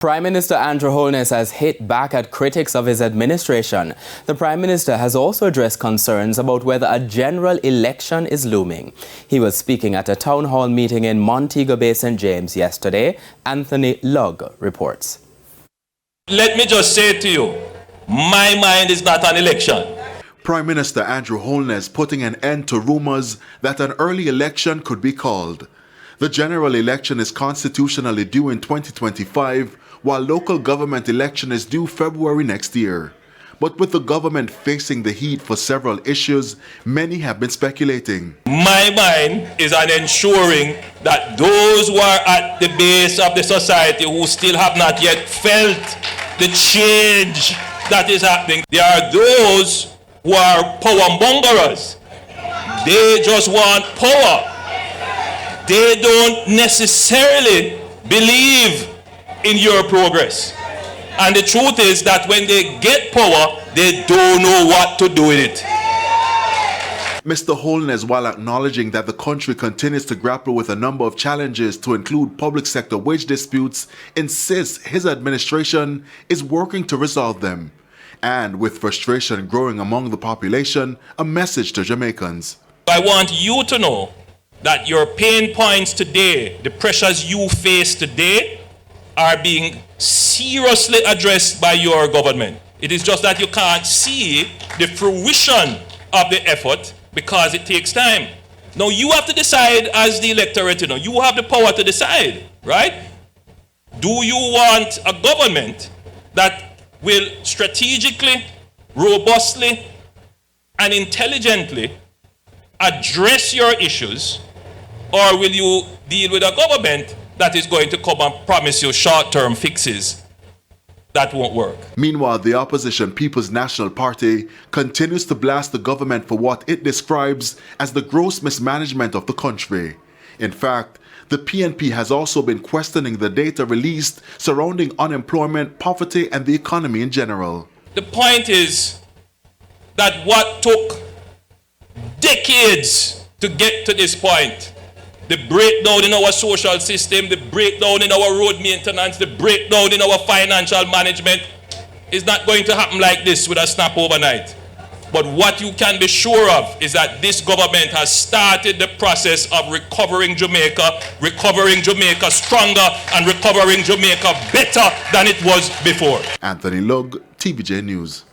Prime Minister Andrew Holness has hit back at critics of his administration. The Prime Minister has also addressed concerns about whether a general election is looming. He was speaking at a town hall meeting in Montego Bay, St. James yesterday. Anthony Lugg reports. Let me just say to you, my mind is not on election. Prime Minister Andrew Holness putting an end to rumors that an early election could be called. The general election is constitutionally due in 2025, while local government election is due February next year. But with the government facing the heat for several issues, many have been speculating. My mind is on ensuring that those who are at the base of the society who still have not yet felt the change that is happening, there are those who are power mongers. They just want power. They don't necessarily believe in your progress. And the truth is that when they get power, they don't know what to do with it. Mr. Holness, while acknowledging that the country continues to grapple with a number of challenges to include public sector wage disputes, insists his administration is working to resolve them. And with frustration growing among the population, a message to Jamaicans. I want you to know that your pain points today, the pressures you face today, are being seriously addressed by your government. It is just that you can't see the fruition of the effort because it takes time. Now you have to decide as the electorate, you have the power to decide, right? Do you want a government that will strategically, robustly, and intelligently address your issues, or will you deal with a government that is going to come and promise you short-term fixes that won't work? Meanwhile, the opposition People's National Party continues to blast the government for what it describes as the gross mismanagement of the country. In fact, the PNP has also been questioning the data released surrounding unemployment, poverty, and the economy in general. The point is that what took decades to get to this point, the breakdown in our social system, the breakdown in our road maintenance, the breakdown in our financial management, is not going to happen like this with a snap overnight. But what you can be sure of is that this government has started the process of recovering Jamaica stronger, and recovering Jamaica better than it was before. Anthony Lugg, TVJ News.